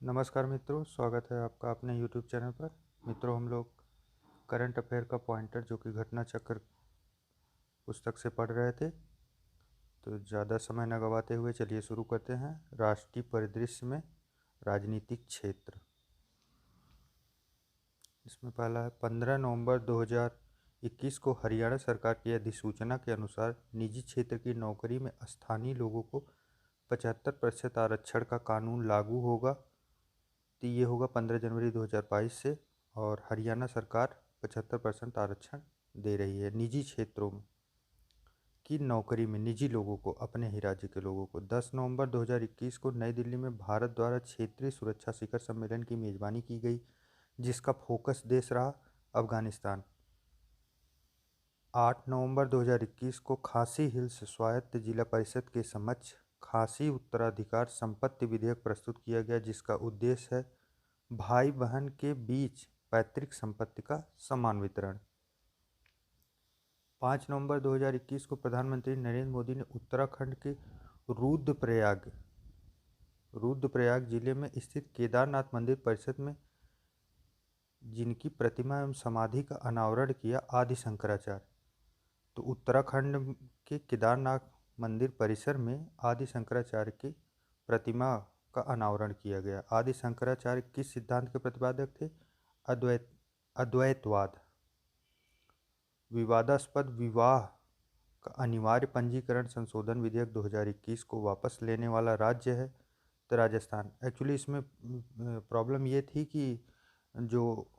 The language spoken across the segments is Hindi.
नमस्कार मित्रों, स्वागत है आपका अपने यूट्यूब चैनल पर। मित्रों, हम लोग करंट अफेयर का पॉइंटर जो कि घटना चक्र पुस्तक से पढ़ रहे थे, तो ज़्यादा समय न गवाते हुए चलिए शुरू करते हैं। राष्ट्रीय परिदृश्य में राजनीतिक क्षेत्र, इसमें पहला है 15 नवंबर 2021 को हरियाणा सरकार की अधिसूचना के अनुसार निजी क्षेत्र की नौकरी में स्थानीय लोगों को 75% आरक्षण का कानून लागू होगा। तो ये होगा 15 जनवरी 2022 से, और हरियाणा सरकार 75% आरक्षण दे रही है निजी क्षेत्रों में की नौकरी में निजी लोगों को, अपने ही राज्य के लोगों को। 10 नवंबर 2021 को नई दिल्ली में भारत द्वारा क्षेत्रीय सुरक्षा शिखर सम्मेलन की मेजबानी की गई, जिसका फोकस देश रहा अफगानिस्तान। 8 नवंबर 2021 को खासी हिल्स स्वायत्त जिला परिषद के समक्ष खासी उत्तराधिकार संपत्ति विधेयक प्रस्तुत किया गया, जिसका उद्देश्य है भाई बहन के बीच पैतृक संपत्ति का समान वितरण। 5 नवंबर 2021 को प्रधानमंत्री नरेंद्र मोदी ने उत्तराखंड के रुद्रप्रयाग जिले में स्थित केदारनाथ मंदिर परिसर में, जिनकी प्रतिमा एवं समाधि का अनावरण किया, आदि शंकराचार्य। तो उत्तराखंड के केदारनाथ मंदिर परिसर में आदि शंकराचार्य की प्रतिमा का अनावरण किया गया। आदि शंकराचार्य किस सिद्धांत के प्रतिपादक थे? अद्वैतवाद। विवादास्पद विवाह का अनिवार्य पंजीकरण संशोधन विधेयक 2021 को वापस लेने वाला राज्य है तो राजस्थान। एक्चुअली इसमें प्रॉब्लम ये थी कि जो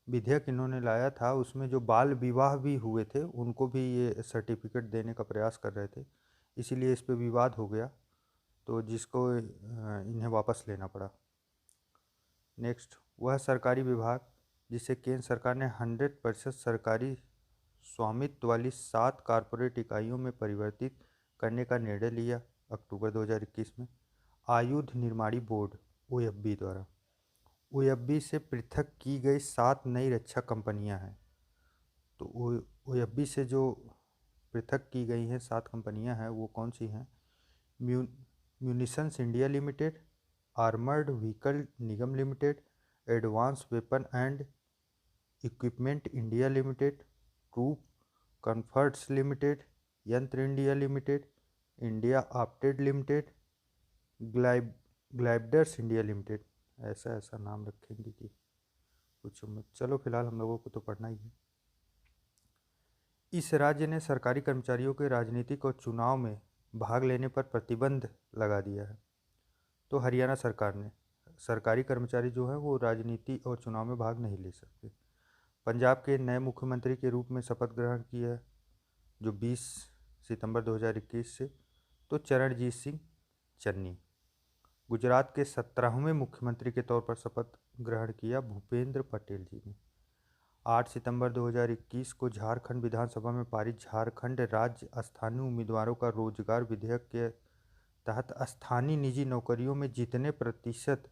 विधेयक इन्होंने लाया था उसमें जो बाल विवाह भी हुए थे उनको भी ये सर्टिफिकेट देने का प्रयास कर रहे थे, इसीलिए इस पर विवाद हो गया, तो जिसको इन्हें वापस लेना पड़ा। नेक्स्ट, वह सरकारी विभाग जिसे केंद्र सरकार ने 100% सरकारी स्वामित्व वाली 7 कॉरपोरेट इकाइयों में परिवर्तित करने का निर्णय लिया अक्टूबर 2021 में। आयुध निर्माणी बोर्ड ओएफबी द्वारा ओएफबी से पृथक की गई 7 नई रक्षा कंपनियां हैं। तो ओएफबी से जो पृथक की गई हैं 7 कंपनियां हैं वो कौन सी हैं? Munitions India limited, armoured vehicle Nigam limited, advance weapon and equipment India limited, troop comforts limited, Yantra India limited, India Optel limited, gliders India limited. ऐसा नाम रखेंगे कि कुछ मत। चलो फिलहाल हम लोगों को तो पढ़ना ही है। इस राज्य ने सरकारी कर्मचारियों के राजनीतिक और चुनाव में भाग लेने पर प्रतिबंध लगा दिया है। तो हरियाणा सरकार ने सरकारी कर्मचारी जो है वो राजनीति और चुनाव में भाग नहीं ले सकते। पंजाब के नए मुख्यमंत्री के रूप में शपथ ग्रहण किया जो 20 सितंबर 2021 से, तो चरणजीत सिंह चन्नी। गुजरात के 17वें मुख्यमंत्री के तौर पर शपथ ग्रहण किया भूपेंद्र पटेल जी ने। 8 सितंबर 2021 को झारखंड विधानसभा में पारित झारखंड राज्य स्थानीय उम्मीदवारों का रोजगार विधेयक के तहत स्थानीय निजी नौकरियों में जितने प्रतिशत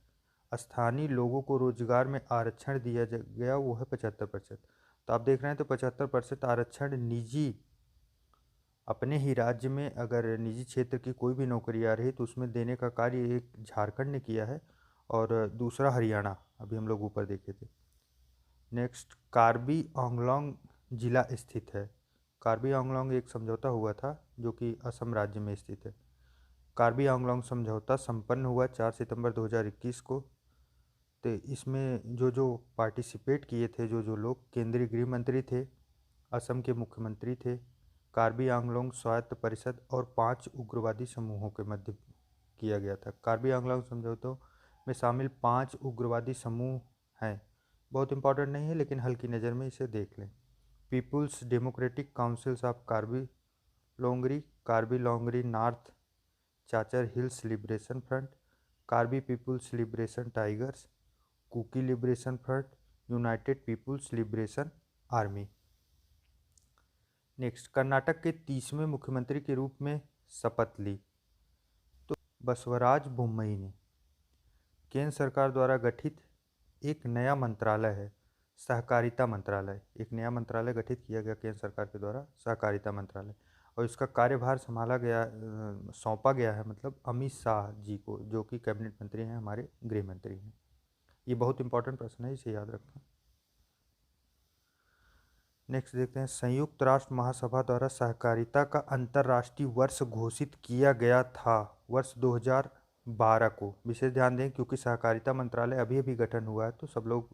स्थानीय लोगों को रोजगार में आरक्षण दिया गया वो है 75%। तो आप देख रहे हैं, तो 75% आरक्षण निजी, अपने ही राज्य में अगर निजी क्षेत्र की कोई भी नौकरी आ रही तो उसमें देने का कार्य एक झारखंड ने किया है और दूसरा हरियाणा, अभी हम लोग ऊपर देखे थे। नेक्स्ट, कार्बी आंगलोंग जिला स्थित है। कार्बी आंगलोंग एक समझौता हुआ था जो कि असम राज्य में स्थित है। कार्बी आंगलोंग समझौता संपन्न हुआ 4 सितंबर 2021 को। तो इसमें जो पार्टिसिपेट किए थे, जो लोग, केंद्रीय गृह मंत्री थे, असम के मुख्यमंत्री थे, कार्बी आंगलोंग स्वायत्त परिषद और 5 उग्रवादी समूहों के मध्य किया गया था। कार्बी आंगलोंग समझौतों में शामिल 5 उग्रवादी समूह हैं। बहुत इंपॉर्टेंट नहीं है लेकिन हल्की नज़र में इसे देख लें। People's democratic councils of Karbi Longri, Karbi Longri north Cachar hills liberation front, Karbi people's liberation tigers, Kuki liberation front, united people's liberation army. Next, Karnataka के 30वें मुख्यमंत्री के रूप में शपथ ली तो बसवराज बोम्मई ने। केंद्र सरकार द्वारा गठित एक नया मंत्रालय है, सहकारिता मंत्रालय। एक नया मंत्रालय गठित किया गया केंद्र सरकार के द्वारा, सहकारिता मंत्रालय, और इसका कार्यभार सौंपा गया है मतलब अमित शाह जी को, जो कि कैबिनेट मंत्री हैं, हमारे गृह मंत्री हैं। ये बहुत इंपॉर्टेंट प्रश्न है, इसे याद रखें। नेक्स्ट देखते हैं, संयुक्त राष्ट्र महासभा द्वारा सहकारिता का अंतर्राष्ट्रीय वर्ष घोषित किया गया था वर्ष 2012 को। विशेष ध्यान दें क्योंकि सहकारिता मंत्रालय अभी अभी गठन हुआ है, तो सब लोग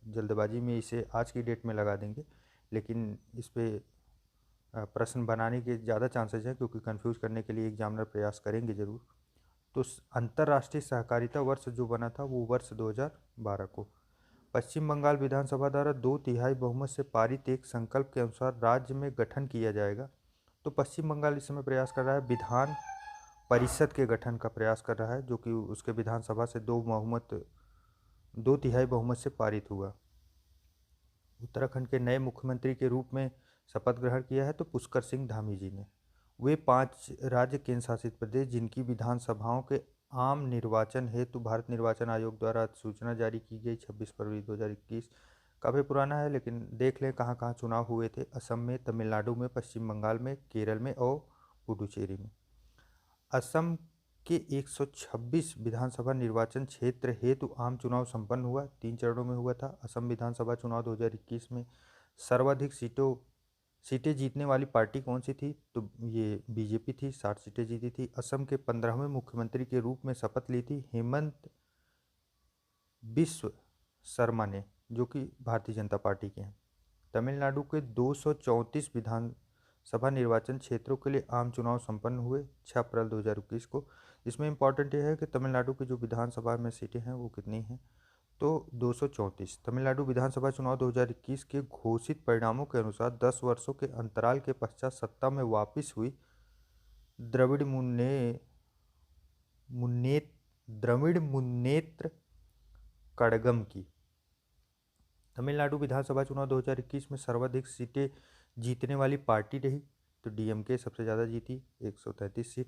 जल्दबाजी में इसे आज की डेट में लगा देंगे, लेकिन इस पे प्रश्न बनाने के ज़्यादा चांसेस हैं क्योंकि कंफ्यूज करने के लिए एग्जामिनर प्रयास करेंगे जरूर। तो अंतर्राष्ट्रीय सहकारिता वर्ष जो बना था वो वर्ष 2012 को। पश्चिम बंगाल विधानसभा द्वारा 2/3 बहुमत से पारित एक संकल्प के अनुसार राज्य में गठन किया जाएगा। तो पश्चिम बंगाल इस समय प्रयास कर रहा है, विधान परिषद के गठन का प्रयास कर रहा है, जो कि उसके विधानसभा से 2/3 बहुमत से पारित हुआ। उत्तराखंड के नए मुख्यमंत्री के रूप में शपथ ग्रहण किया है तो पुष्कर सिंह धामी जी ने। वे 5 राज्य केंद्र शासित प्रदेश जिनकी विधानसभाओं के आम निर्वाचन हेतु भारत निर्वाचन आयोग द्वारा सूचना जारी की गई 26 फरवरी 2021, काफ़ी पुराना है लेकिन देख लें कहाँ कहाँ चुनाव हुए थे। असम में, तमिलनाडु में, पश्चिम बंगाल में, केरल में और पुडुचेरी में। असम के 126 विधानसभा निर्वाचन क्षेत्र हेतु आम चुनाव संपन्न हुआ, 3 चरणों में हुआ था। असम विधानसभा चुनाव 2021 में सर्वाधिक सीटें जीतने वाली पार्टी कौन सी थी? तो ये बीजेपी थी, 60 सीटें जीती थी। असम के 15वें मुख्यमंत्री के रूप में शपथ ली थी हेमंत बिस्व शर्मा ने, जो कि भारतीय जनता पार्टी के हैं। तमिलनाडु के 234 विधानसभा निर्वाचन क्षेत्रों के लिए आम चुनाव संपन्न हुए 6 अप्रैल 2021 को। इसमें इम्पॉर्टेंट यह है कि तमिलनाडु की जो विधानसभा में सीटें हैं वो कितनी हैं, तो 234। तमिलनाडु विधानसभा चुनाव 2021 के घोषित परिणामों के अनुसार 10 वर्षों के अंतराल के पश्चात सत्ता में वापस हुई द्रविड़ मुन्नेत्र कड़गम की तमिलनाडु विधानसभा चुनाव 2021 में सर्वाधिक सीटें जीतने वाली पार्टी रही, तो डीएमके सबसे ज़्यादा जीती, 133 सीट।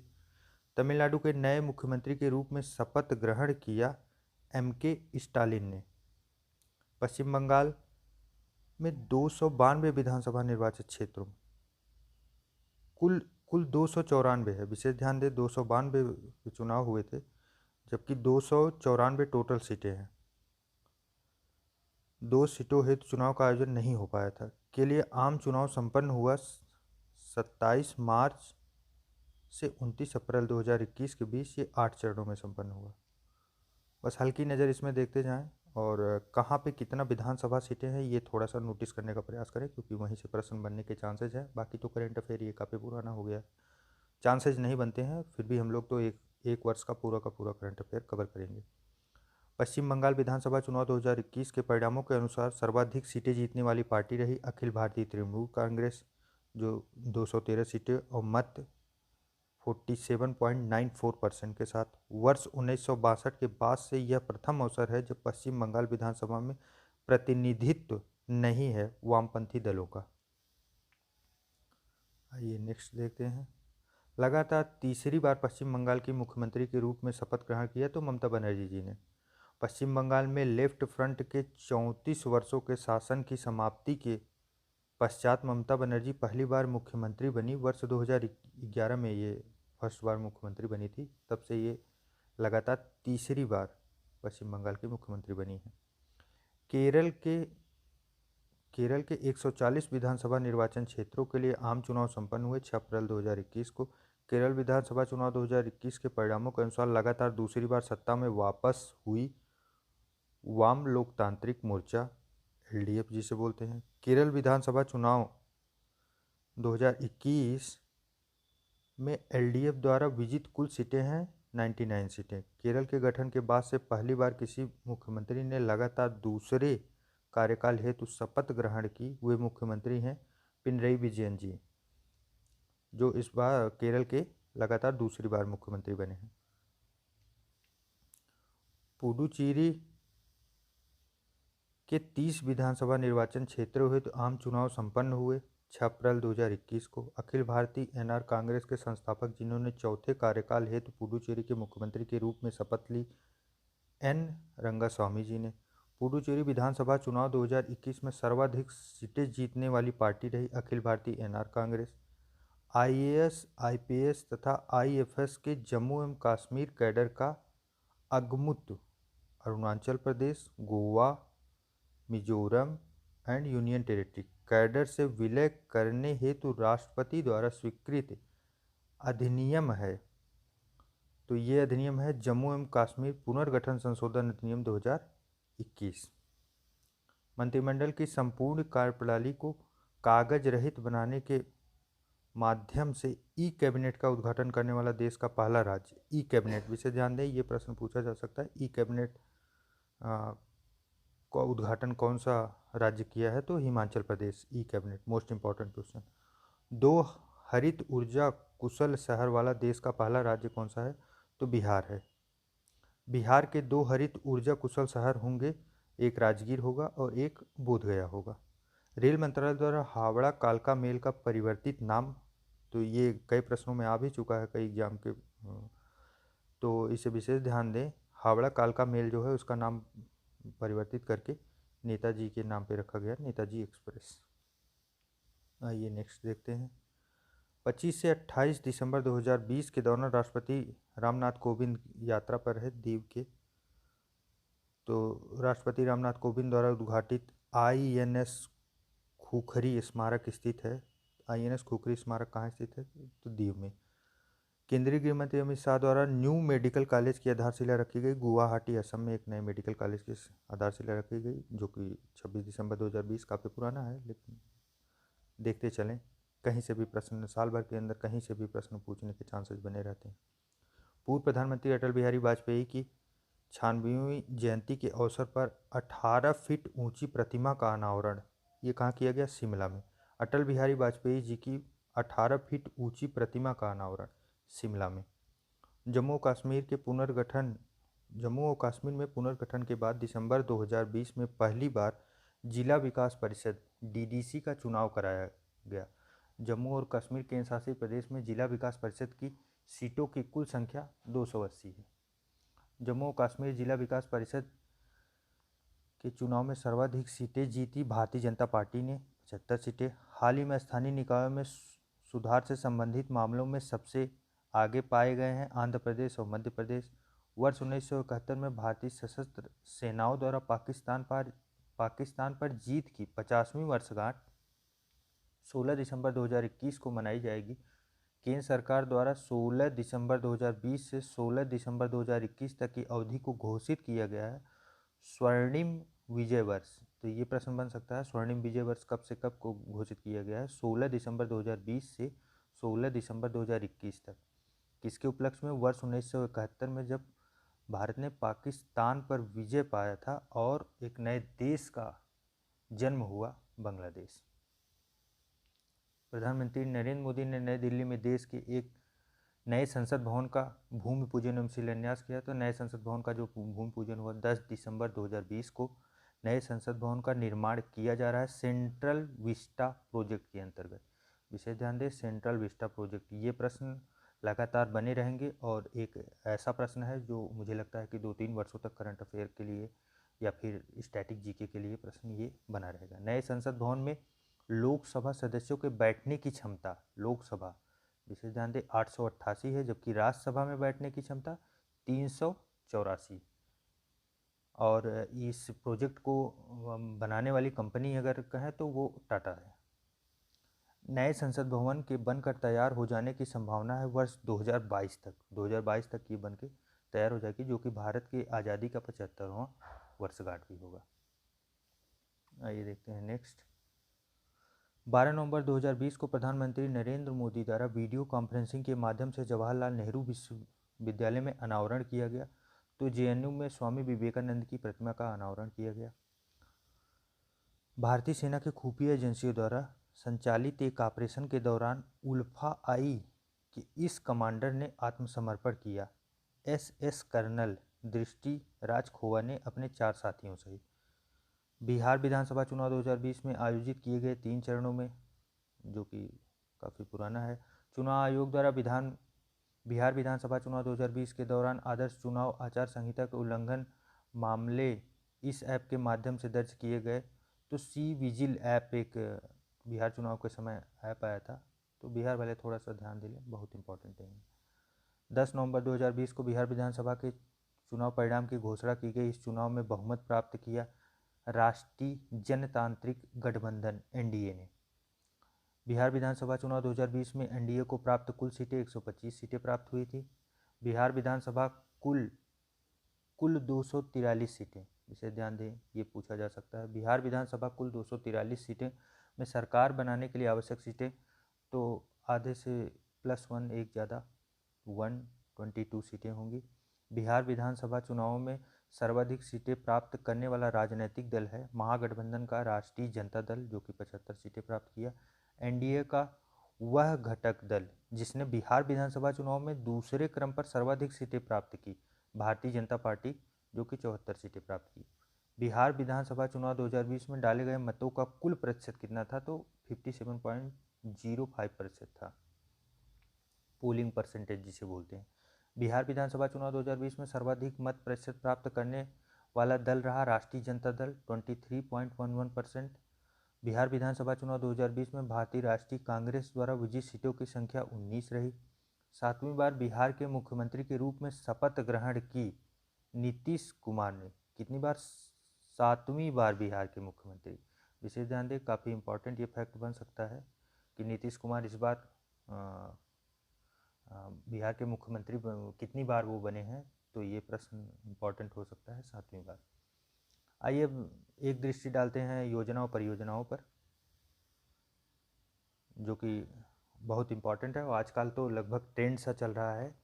तमिलनाडु के नए मुख्यमंत्री के रूप में शपथ ग्रहण किया एमके स्टालिन ने। पश्चिम बंगाल में 292 विधानसभा निर्वाचन क्षेत्रों में कुल 294 है। विशेष ध्यान दें 292 चुनाव हुए थे, जबकि 294 टोटल सीटें हैं। 2 सीटों हेतु चुनाव का आयोजन नहीं हो पाया था। के लिए आम चुनाव संपन्न हुआ 27 मार्च से 29 अप्रैल 2021 के बीच। ये 8 चरणों में संपन्न हुआ। बस हल्की नज़र इसमें देखते जाएं और कहाँ पे कितना विधानसभा सीटें हैं ये थोड़ा सा नोटिस करने का प्रयास करें, क्योंकि वहीं से प्रश्न बनने के चांसेस हैं। बाकी तो करेंट अफेयर ये काफ़ी पुराना हो गया, चांसेस नहीं बनते हैं, फिर भी हम लोग तो एक वर्ष का पूरा करंट अफेयर कवर करेंगे। पश्चिम बंगाल विधानसभा चुनाव 2021 के परिणामों के अनुसार सर्वाधिक सीटें जीतने वाली पार्टी रही अखिल भारतीय तृणमूल कांग्रेस, जो 213 सीटें और मत 47.94% के साथ। वर्ष 1962 के बाद से यह प्रथम अवसर है जब पश्चिम बंगाल विधानसभा में प्रतिनिधित्व नहीं है वामपंथी दलों का। आइए नेक्स्ट देखते हैं। लगातार तीसरी बार पश्चिम बंगाल की मुख्यमंत्री के रूप में शपथ ग्रहण किया तो ममता बनर्जी जी ने। पश्चिम बंगाल में लेफ्ट फ्रंट के 34 वर्षों के शासन की समाप्ति के पश्चात ममता बनर्जी पहली बार मुख्यमंत्री बनी। वर्ष 2011 में ये फर्स्ट बार मुख्यमंत्री बनी थी, तब से ये लगातार तीसरी बार पश्चिम बंगाल की मुख्यमंत्री बनी है। केरल के 140 विधानसभा निर्वाचन क्षेत्रों के लिए आम चुनाव संपन्न हुए 6 अप्रैल 2021 को। केरल विधानसभा चुनाव 2021 के परिणामों के अनुसार लगातार दूसरी बार सत्ता में वापस हुई वाम लोकतांत्रिक मोर्चा, एलडीएफ जिसे बोलते हैं। केरल विधानसभा चुनाव 2021 में एलडीएफ द्वारा विजित कुल सीटें हैं 99 सीटें। केरल के गठन के बाद से पहली बार किसी मुख्यमंत्री ने लगातार दूसरे कार्यकाल हेतु शपथ ग्रहण की। वे मुख्यमंत्री हैं पिनरई विजयन जी, जो इस बार केरल के लगातार दूसरी बार मुख्यमंत्री बने हैं। पुडुचेरी के 30 विधानसभा निर्वाचन क्षेत्रों हेतु आम चुनाव संपन्न हुए 6 अप्रैल 2021 को। अखिल भारतीय एनआर कांग्रेस के संस्थापक जिन्होंने चौथे कार्यकाल हेतु पुडुचेरी के मुख्यमंत्री के रूप में शपथ ली, एन रंगास्वामी जी ने। पुडुचेरी विधानसभा चुनाव 2021 में सर्वाधिक सीटें जीतने वाली पार्टी रही अखिल भारतीय एनआर कांग्रेस। आईएएस, आईपीएस तथा आईएफएस के जम्मू एवं कश्मीर कैडर का AGMUT Arunachal Pradesh, Goa, Mizoram and union territory cadre से विलय करने हेतु राष्ट्रपति द्वारा स्वीकृत अधिनियम है। तो ये अधिनियम है जम्मू एवं कश्मीर पुनर्गठन संशोधन अधिनियम 2021। मंत्रिमंडल की संपूर्ण कार्यप्रणाली को कागज रहित बनाने के माध्यम से ई कैबिनेट का उद्घाटन करने वाला देश का पहला राज्य। ई कैबिनेट विषय ध्यान दें, ये प्रश्न पूछा जा सकता है। ई कैबिनेट का उद्घाटन कौन सा राज्य किया है? तो Himachal Pradesh. E cabinet most important question. 2 हरित ऊर्जा कुशल शहर वाला देश का पहला राज्य कौन सा है? तो बिहार है। बिहार के 2 हरित ऊर्जा कुशल शहर होंगे, एक राजगीर होगा और एक बोधगया होगा। रेल मंत्रालय द्वारा हावड़ा कालका मेल का परिवर्तित नाम, तो ये कई प्रश्नों में आ भी चुका है कई एग्जाम के, तो इसे विशेष ध्यान दें। हावड़ा कालका मेल जो है उसका नाम परिवर्तित करके नेताजी के नाम पे रखा गया, नेताजी एक्सप्रेस। आइए नेक्स्ट देखते हैं। 25 से 28 दिसंबर 2020 के दौरान राष्ट्रपति रामनाथ कोविंद यात्रा पर है दीव के। तो राष्ट्रपति रामनाथ कोविंद द्वारा उद्घाटित आईएनएस खुखरी स्मारक स्थित है। आईएनएस खुखरी स्मारक कहाँ स्थित है? तो दीव में। केंद्रीय गृह मंत्री अमित शाह द्वारा न्यू मेडिकल कॉलेज की आधारशिला रखी गई। गुवाहाटी असम में एक नए मेडिकल कॉलेज की आधारशिला रखी गई, जो कि 26 दिसंबर 2020, काफ़ी पुराना है, लेकिन देखते चलें, कहीं से भी प्रश्न साल भर के अंदर कहीं से भी प्रश्न पूछने के चांसेस बने रहते हैं। पूर्व प्रधानमंत्री अटल बिहारी वाजपेयी की 96वीं जयंती के अवसर पर 18 फीट ऊंची प्रतिमा का अनावरण, ये कहाँ किया गया? शिमला में। अटल बिहारी वाजपेयी जी की 18 फीट ऊंची प्रतिमा का अनावरण शिमला में। जम्मू और कश्मीर में पुनर्गठन के बाद दिसंबर 2020 में पहली बार जिला विकास परिषद डीडीसी का चुनाव कराया गया। जम्मू और कश्मीर केंद्र शासित प्रदेश में जिला विकास परिषद की सीटों की कुल संख्या 280 है। जम्मू और कश्मीर जिला विकास परिषद के चुनाव में सर्वाधिक सीटें जीती भारतीय जनता पार्टी ने, 75 सीटें। हाल ही में स्थानीय निकायों में सुधार से संबंधित मामलों में सबसे आगे पाए गए हैं आंध्र प्रदेश और मध्य प्रदेश। वर्ष 1971 में भारतीय सशस्त्र सेनाओं द्वारा पाकिस्तान पर जीत की 50वीं वर्षगांठ 16 दिसंबर 2021 को मनाई जाएगी। केंद्र सरकार द्वारा 16 दिसंबर 2020 से 16 दिसंबर 2021 तक की अवधि को घोषित किया गया है स्वर्णिम विजय वर्ष। तो ये प्रश्न बन सकता है, स्वर्णिम विजय वर्ष कब से कब को घोषित किया गया है? 16 दिसंबर 2020 से 16 दिसंबर 2021 तक। किसके उपलक्ष्य में? वर्ष 1971 में, जब भारत ने पाकिस्तान पर विजय पाया था और एक नए देश का जन्म हुआ, बांग्लादेश। प्रधानमंत्री नरेंद्र मोदी ने नई दिल्ली में देश के एक नए संसद भवन का भूमि पूजन एवं शिलान्यास किया। तो नए संसद भवन का जो भूमि पूजन हुआ 10 दिसंबर 2020 को, नए संसद भवन का निर्माण किया जा रहा है सेंट्रल विस्टा प्रोजेक्ट के अंतर्गत। विशेष ध्यान दें, सेंट्रल विस्टा प्रोजेक्ट। ये प्रश्न लगातार बने रहेंगे और एक ऐसा प्रश्न है जो मुझे लगता है कि 2-3 वर्षों तक करंट अफेयर के लिए या फिर स्टैटिक जीके के लिए प्रश्न ये बना रहेगा। नए संसद भवन में लोकसभा सदस्यों के बैठने की क्षमता, लोकसभा विशेष ध्यान दें 888 है, जबकि राज्यसभा में बैठने की क्षमता 384। और इस प्रोजेक्ट को बनाने वाली कंपनी अगर कहें तो वो टाटा है। नए संसद भवन के बनकर तैयार हो जाने की संभावना है वर्ष 2022 तक। 2022 तक ये बनके तैयार हो जाएगी, जो कि भारत की आज़ादी का 75वां वर्षगांठ भी होगा। आइए देखते हैं नेक्स्ट। 12 नवंबर 2020 को प्रधानमंत्री नरेंद्र मोदी द्वारा वीडियो कॉन्फ्रेंसिंग के माध्यम से जवाहरलाल नेहरू विश्वविद्यालय में अनावरण किया गया। तो जेएनयू में स्वामी विवेकानंद की प्रतिमा का अनावरण किया गया। भारतीय सेना की खुफिया एजेंसियों द्वारा संचालित एक ऑपरेशन के दौरान उल्फा आई के इस कमांडर ने आत्मसमर्पण किया। एसएस कर्नल दृष्टि राज खोवा ने अपने 4 साथियों सहित। बिहार विधानसभा चुनाव 2020 में आयोजित किए गए 3 चरणों में, जो कि काफ़ी पुराना है, चुनाव आयोग द्वारा बिहार विधानसभा चुनाव 2020 के दौरान आदर्श चुनाव आचार संहिता के उल्लंघन मामले इस ऐप के माध्यम से दर्ज किए गए। तो सी विजिल ऐप एक बिहार चुनाव के समय ऐप आया था, तो बिहार वाले थोड़ा सा ध्यान दे लें, बहुत इंपॉर्टेंट है। 10 नवंबर 2020 को बिहार विधानसभा के चुनाव परिणाम की घोषणा की गई। इस चुनाव में बहुमत प्राप्त किया राष्ट्रीय जनतांत्रिक गठबंधन एनडीए ने। बिहार विधानसभा चुनाव 2020 में एनडीए को प्राप्त कुल सीटें 125 सीटें प्राप्त हुई थी। बिहार विधानसभा कुल 243 सीटें, इसे ध्यान दें, ये पूछा जा सकता है। बिहार विधानसभा कुल 243 सीटें में सरकार बनाने के लिए आवश्यक सीटें तो आधे से +1 एक ज़्यादा 122 सीटें होंगी। बिहार विधानसभा चुनावों में सर्वाधिक सीटें प्राप्त करने वाला राजनीतिक दल है महागठबंधन का राष्ट्रीय जनता दल, जो कि 75 सीटें प्राप्त किया। एनडीए का वह घटक दल जिसने बिहार विधानसभा चुनाव में दूसरे क्रम पर सर्वाधिक सीटें प्राप्त की, भारतीय जनता पार्टी, जो कि 74 सीटें प्राप्त की। बिहार विधानसभा चुनाव 2020 में डाले गए मतों का कुल प्रतिशत कितना था, तो 57.05% था, पोलिंग परसेंटेज जिसे बोलते हैं। बिहार विधानसभा चुनाव 2020 में सर्वाधिक मत प्रतिशत प्राप्त करने वाला दल रहा राष्ट्रीय जनता दल 23.11%। बिहार विधानसभा चुनाव 2020 में भारतीय राष्ट्रीय कांग्रेस द्वारा विजित सीटों की संख्या 19 रही। 7वीं बार बिहार के मुख्यमंत्री के रूप में शपथ ग्रहण की नीतीश कुमार ने। कितनी बार? 7वीं बार बिहार के मुख्यमंत्री। विशेष ध्यान दें, काफ़ी इंपॉर्टेंट ये फैक्ट बन सकता है कि नीतीश कुमार इस बार बिहार के मुख्यमंत्री कितनी बार वो बने हैं, तो ये प्रश्न इंपॉर्टेंट हो सकता है 7वीं बार। आइए अब एक दृष्टि डालते हैं योजनाओं परियोजनाओं पर, जो कि बहुत इम्पॉर्टेंट है और आजकल तो लगभग ट्रेंड सा चल रहा है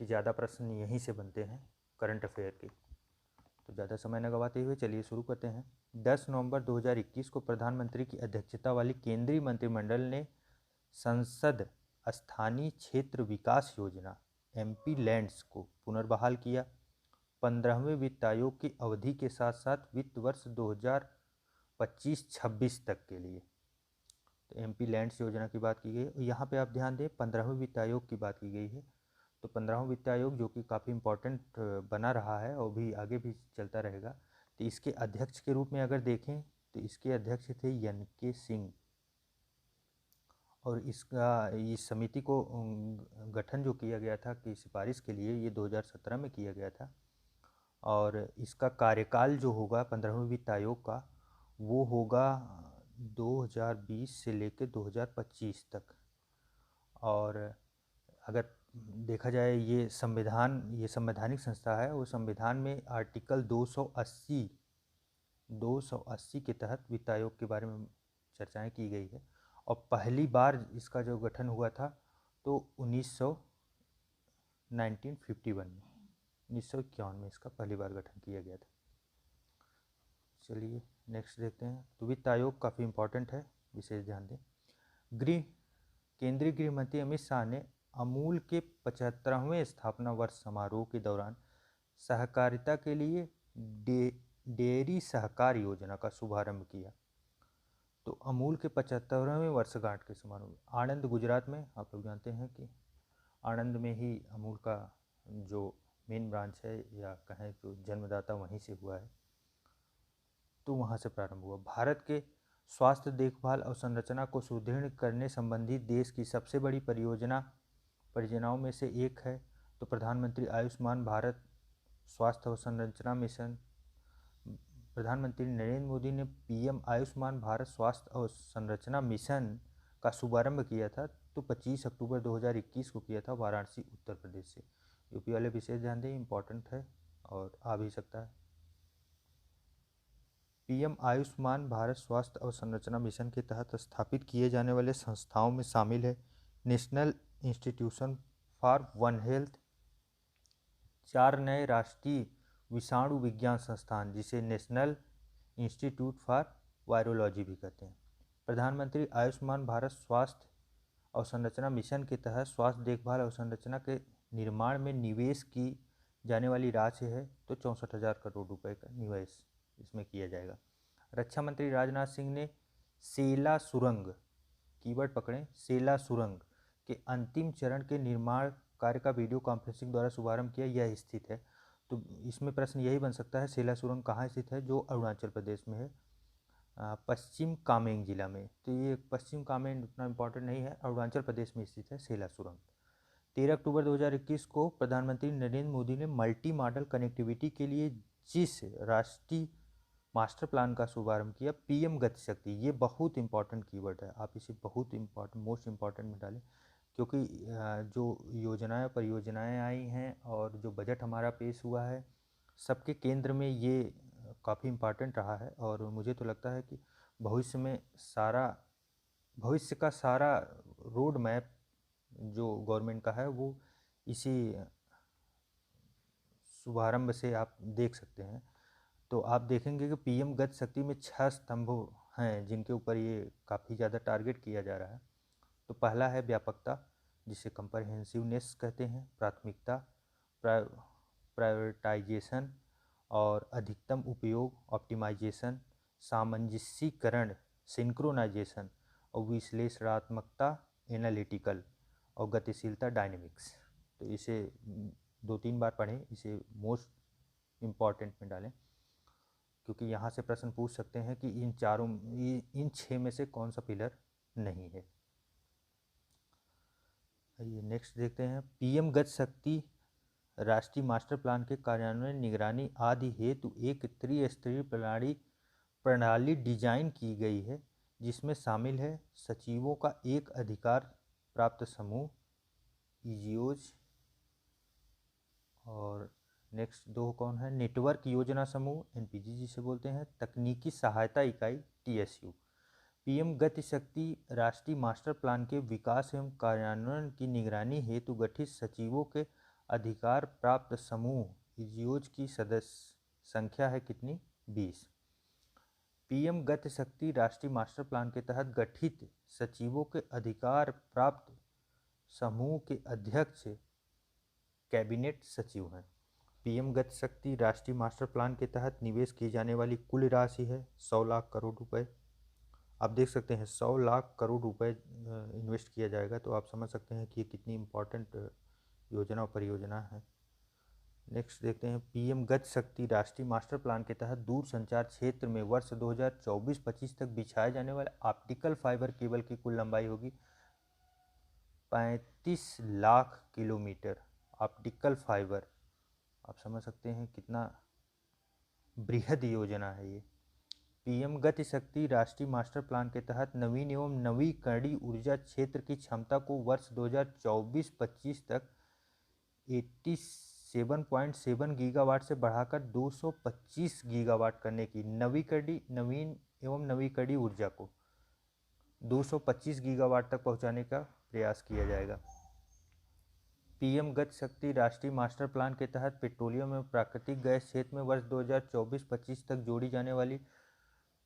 कि ज़्यादा प्रश्न यहीं से बनते हैं करंट अफेयर के। तो ज़्यादा समय न गवाते हुए चलिए शुरू करते हैं। 10 नवंबर 2021 को प्रधानमंत्री की अध्यक्षता वाली केंद्रीय मंत्रिमंडल ने संसद स्थानीय क्षेत्र विकास योजना एमपी लैंड्स को पुनर्बहाल किया। 15वें वित्त आयोग की अवधि के साथ साथ वित्त वर्ष 2025-26 तक के लिए। तो एमपी लैंड्स योजना की बात की गई। यहाँ पे आप ध्यान दें, 15वें वित्त आयोग की बात की गई है। तो 15वां वित्त आयोग, जो कि काफ़ी इम्पोर्टेंट बना रहा है और भी आगे भी चलता रहेगा, तो इसके अध्यक्ष के रूप में अगर देखें तो इसके अध्यक्ष थे एन.के. सिंह। और इस समिति को गठन जो किया गया था कि सिफारिश के लिए, ये 2017 में किया गया था। और इसका कार्यकाल जो होगा 15वें वित्त आयोग का, वो होगा 2020 से लेकर 2025 तक। और अगर देखा जाए, ये संवैधानिक संस्था है। वो संविधान में आर्टिकल 280 के तहत वित्त आयोग के बारे में चर्चाएं की गई है। और पहली बार इसका जो गठन हुआ था तो 1951 में इसका पहली बार गठन किया गया था। चलिए नेक्स्ट देखते हैं। तो वित्त आयोग काफ़ी इम्पोर्टेंट है, विशेष ध्यान दें। केंद्रीय गृह मंत्री अमित शाह ने अमूल के 75वें स्थापना वर्ष समारोह के दौरान सहकारिता के लिए डेयरी सहकार योजना का शुभारंभ किया। तो अमूल के 75वें वर्षगांठ के समारोह में आणंद, गुजरात में, आप लोग जानते हैं कि आणंद में ही अमूल का जो मेन ब्रांच है, या कहें तो जन्मदाता वहीं से हुआ है, तो वहाँ से प्रारंभ हुआ। भारत के स्वास्थ्य देखभाल अवसंरचना को सुदृढ़ करने संबंधी देश की सबसे बड़ी परियोजनाओं में से एक है। तो प्रधानमंत्री आयुष्मान भारत स्वास्थ्य अवसंरचना मिशन, प्रधानमंत्री नरेंद्र मोदी ने पीएम आयुष्मान भारत स्वास्थ्य अवसंरचना मिशन का शुभारंभ किया था। तो 25 अक्टूबर 2021 को किया था, वाराणसी, उत्तर प्रदेश से। यूपी वाले विशेष ध्यान दें, इंपॉर्टेंट है और आ भी सकता है। पीएम आयुष्मान भारत स्वास्थ्य अवसंरचना मिशन के तहत स्थापित किए जाने वाले संस्थाओं में शामिल है national institution for one health, 4 नए राष्ट्रीय विषाणु विज्ञान संस्थान, जिसे नेशनल इंस्टीट्यूट फॉर वायरोलॉजी भी कहते हैं। प्रधानमंत्री आयुष्मान भारत स्वास्थ्य अवसंरचना मिशन के तहत स्वास्थ्य देखभाल अवसंरचना के निर्माण में निवेश की जाने वाली राशि है तो 64,000 करोड़ रुपए का निवेश इसमें किया जाएगा। रक्षा मंत्री राजनाथ सिंह ने सेला सुरंग, कीवर्ड पकड़ें, सेला सुरंग के अंतिम चरण के निर्माण कार्य का वीडियो कॉन्फ्रेंसिंग द्वारा शुभारंभ किया। यह स्थित है, तो इसमें प्रश्न यही बन सकता है, सेला सुरंग कहाँ स्थित है, जो अरुणाचल प्रदेश में है। पश्चिम कामेंग जिला में। तो ये पश्चिम कामेंग उतना इम्पोर्टेंट नहीं है, अरुणाचल प्रदेश में स्थित है सेला सुरंग। 13 अक्टूबर 2021 को प्रधानमंत्री नरेंद्र मोदी ने मल्टी मॉडल कनेक्टिविटी के लिए जिस राष्ट्रीय मास्टर प्लान का शुभारंभ किया, पीएम गति शक्ति, ये बहुत इंपॉर्टेंट कीवर्ड है, आप इसे बहुत इंपॉर्टेंट, मोस्ट इंपॉर्टेंट में डालें, क्योंकि जो योजनाएं परियोजनाएं आई हैं और जो बजट हमारा पेश हुआ है, सबके केंद्र में ये काफ़ी इम्पॉर्टेंट रहा है। और मुझे तो लगता है कि भविष्य में भविष्य का सारा रोड मैप जो गवर्नमेंट का है वो इसी शुभारंभ से आप देख सकते हैं। तो आप देखेंगे कि पीएम गति शक्ति में 6 स्तंभ हैं जिनके ऊपर ये काफ़ी ज़्यादा टारगेट किया जा रहा है। तो पहला है व्यापकता, जिसे कंप्रहेंसिवनेस कहते हैं, प्राथमिकता, प्रायोरिटाइजेशन और अधिकतम उपयोग, ऑप्टिमाइजेशन, सामंजस्यीकरण, सिंक्रोनाइजेशन और विश्लेषणात्मकता, एनालिटिकल और गतिशीलता, डायनेमिक्स। तो इसे 2-3 बार पढ़ें, इसे मोस्ट इम्पॉर्टेंट में डालें, क्योंकि यहाँ से प्रश्न पूछ सकते हैं कि इन 6 में से कौन सा पिलर नहीं है। ये नेक्स्ट देखते हैं, पीएम गति शक्ति राष्ट्रीय मास्टर प्लान के कार्यान्वयन, निगरानी आदि हेतु एक त्रिस्तरीय प्रणाली डिजाइन की गई है, जिसमें शामिल है सचिवों का एक अधिकार प्राप्त समूह, ईजीओज, और नेक्स्ट 2 कौन है, नेटवर्क योजना समूह, एनपीजी जिसे बोलते हैं, तकनीकी सहायता इकाई, टीएसयू। पीएम गति शक्ति राष्ट्रीय मास्टर प्लान के विकास एवं कार्यान्वयन की निगरानी हेतु गठित सचिवों के अधिकार प्राप्त समूह, ईजीओज की सदस्य संख्या है कितनी, 20। पीएम गति शक्ति राष्ट्रीय मास्टर प्लान के तहत गठित सचिवों के अधिकार प्राप्त समूह के अध्यक्ष कैबिनेट सचिव हैं। पीएम गति शक्ति राष्ट्रीय मास्टर प्लान के तहत निवेश की जाने वाली कुल राशि है 100 लाख करोड़ रुपए। आप देख सकते हैं 100 लाख करोड़ रुपए इन्वेस्ट किया जाएगा, तो आप समझ सकते हैं कि ये कितनी इम्पोर्टेंट योजना और परियोजना है। नेक्स्ट देखते हैं, पीएम गति शक्ति राष्ट्रीय मास्टर प्लान के तहत दूरसंचार क्षेत्र में वर्ष 2024-25 तक बिछाए जाने वाले ऑप्टिकल फाइबर केबल की कुल लंबाई होगी 35 लाख किलोमीटर। ऑप्टिकल फाइबर, आप समझ सकते हैं कितना बृहद योजना है ये। पीएम गति शक्ति राष्ट्रीय मास्टर प्लान के तहत नवीन एवं नवीकरणीय ऊर्जा क्षेत्र की क्षमता को वर्ष 2024-25 तक 87.7 गीगावाट से बढ़ाकर 225 गीगावाट करने की, नवीन एवं नवीकरणीय ऊर्जा को 225 गीगावाट तक पहुंचाने का प्रयास किया जाएगा। पीएम गति शक्ति राष्ट्रीय मास्टर प्लान के तहत पेट्रोलियम एवं प्राकृतिक गैस क्षेत्र में वर्ष 2024-25 तक जोड़ी जाने वाली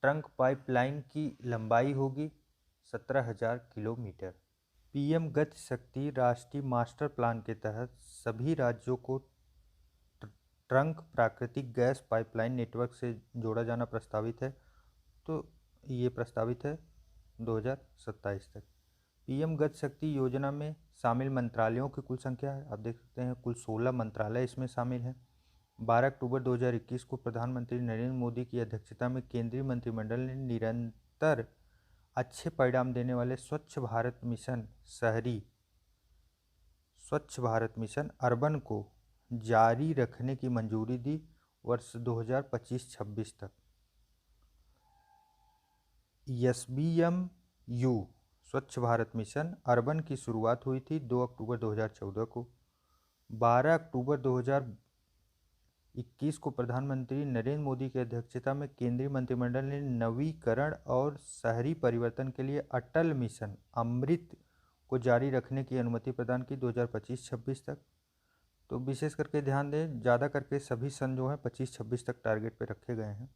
ट्रंक पाइपलाइन की लंबाई होगी 17,000 किलोमीटर। पीएम गति शक्ति राष्ट्रीय मास्टर प्लान के तहत सभी राज्यों को ट्रंक प्राकृतिक गैस पाइपलाइन नेटवर्क से जोड़ा जाना प्रस्तावित है। तो ये प्रस्तावित है 2027 तक। पीएम गति शक्ति योजना में शामिल मंत्रालयों की कुल संख्या है, आप देख सकते हैं कुल 16 मंत्रालय इसमें शामिल हैं। 12 अक्टूबर 2021 को प्रधानमंत्री नरेंद्र मोदी की अध्यक्षता में केंद्रीय मंत्रिमंडल ने निरंतर अच्छे परिणाम देने वाले स्वच्छ भारत मिशन अर्बन को जारी रखने की मंजूरी दी वर्ष 2025-26 तक। SBMU स्वच्छ भारत मिशन अर्बन की शुरुआत हुई थी 2 अक्टूबर 2014 को। 12 अक्टूबर 2021 को प्रधानमंत्री नरेंद्र मोदी की अध्यक्षता में केंद्रीय मंत्रिमंडल ने नवीकरण और शहरी परिवर्तन के लिए अटल मिशन अमृत को जारी रखने की अनुमति प्रदान की 2025-26 तक। तो विशेष करके ध्यान दें, ज़्यादा करके सभी सन जो हैं 25-26 तक टारगेट पे रखे गए हैं।